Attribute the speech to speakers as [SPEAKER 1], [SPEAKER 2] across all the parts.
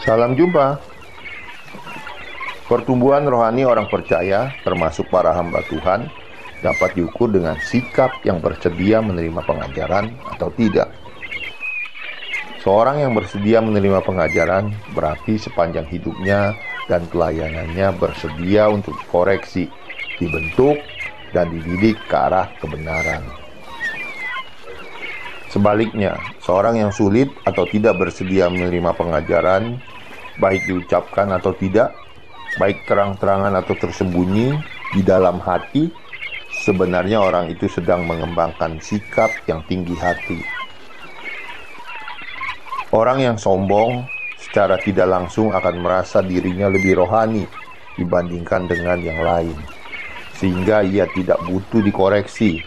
[SPEAKER 1] Salam jumpa. Pertumbuhan rohani orang percaya, termasuk para hamba Tuhan, dapat diukur dengan sikap yang bersedia menerima pengajaran atau tidak. Seorang yang bersedia menerima pengajaran berarti sepanjang hidupnya dan pelayanannya bersedia untuk dikoreksi, dibentuk, dan dididik ke arah kebenaran. Sebaliknya, seorang yang sulit atau tidak bersedia menerima pengajaran, baik diucapkan atau tidak, baik terang-terangan atau tersembunyi di dalam hati, sebenarnya orang itu sedang mengembangkan sikap yang tinggi hati. Orang yang sombong secara tidak langsung akan merasa dirinya lebih rohani dibandingkan dengan yang lain, sehingga ia tidak butuh dikoreksi,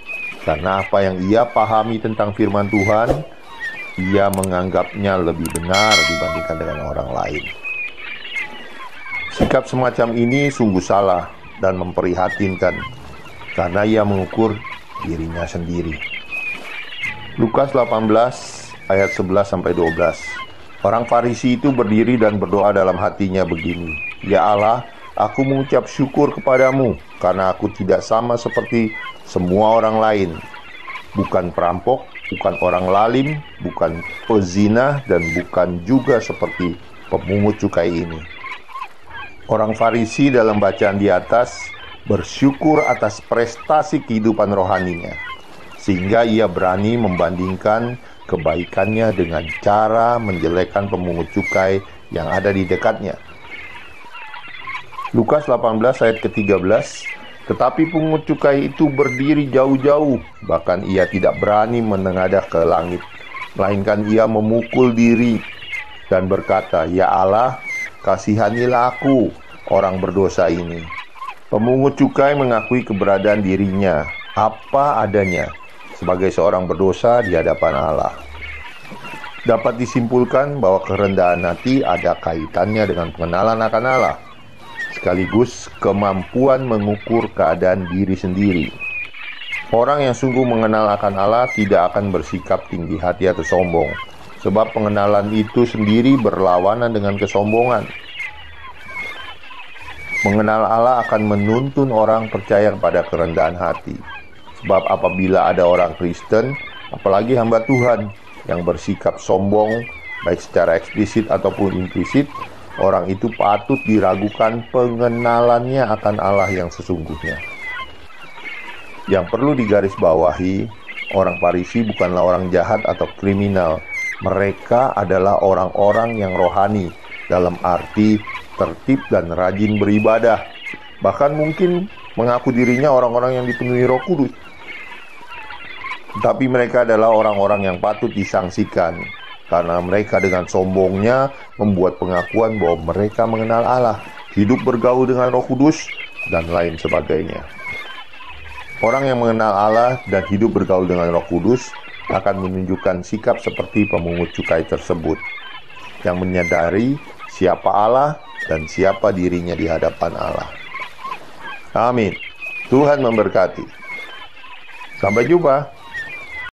[SPEAKER 1] karena apa yang ia pahami tentang firman Tuhan, ia menganggapnya lebih benar dibandingkan dengan orang lain. Sikap semacam ini sungguh salah dan memprihatinkan, karena ia mengukur dirinya sendiri. Lukas 18 ayat 11-12. Orang Farisi itu berdiri dan berdoa dalam hatinya begini, "Ya Allah, aku mengucap syukur kepadamu, karena aku tidak sama seperti semua orang lain, bukan perampok, bukan orang lalim, bukan pezina, dan bukan juga seperti pemungut cukai ini." Orang Farisi dalam bacaan di atas bersyukur atas prestasi kehidupan rohaninya, sehingga ia berani membandingkan kebaikannya dengan cara menjelekkan pemungut cukai yang ada di dekatnya. Lukas 18 ayat ke-13, tetapi pungut cukai itu berdiri jauh-jauh, bahkan ia tidak berani menengadah ke langit, melainkan ia memukul diri dan berkata, "Ya Allah, kasihanilah aku, orang berdosa ini." Pemungut cukai mengakui keberadaan dirinya apa adanya sebagai seorang berdosa di hadapan Allah. Dapat disimpulkan bahwa kerendahan hati ada kaitannya dengan pengenalan akan Allah, sekaligus kemampuan mengukur keadaan diri sendiri. Orang yang sungguh mengenal akan Allah tidak akan bersikap tinggi hati atau sombong, sebab pengenalan itu sendiri berlawanan dengan kesombongan. Mengenal Allah akan menuntun orang percaya pada kerendahan hati. Sebab apabila ada orang Kristen, apalagi hamba Tuhan, yang bersikap sombong, baik secara eksplisit ataupun implisit, orang itu patut diragukan pengenalannya akan Allah yang sesungguhnya. Yang perlu digarisbawahi, orang Farisi bukanlah orang jahat atau kriminal. Mereka adalah orang-orang yang rohani, dalam arti tertib dan rajin beribadah. Bahkan mungkin mengaku dirinya orang-orang yang dipenuhi Roh Kudus. Tetapi mereka adalah orang-orang yang patut disangsikan, karena mereka dengan sombongnya membuat pengakuan bahwa mereka mengenal Allah, hidup bergaul dengan Roh Kudus, dan lain sebagainya. Orang yang mengenal Allah dan hidup bergaul dengan Roh Kudus akan menunjukkan sikap seperti pemungut cukai tersebut, yang menyadari siapa Allah dan siapa dirinya di hadapan Allah. Amin. Tuhan memberkati. Sampai jumpa.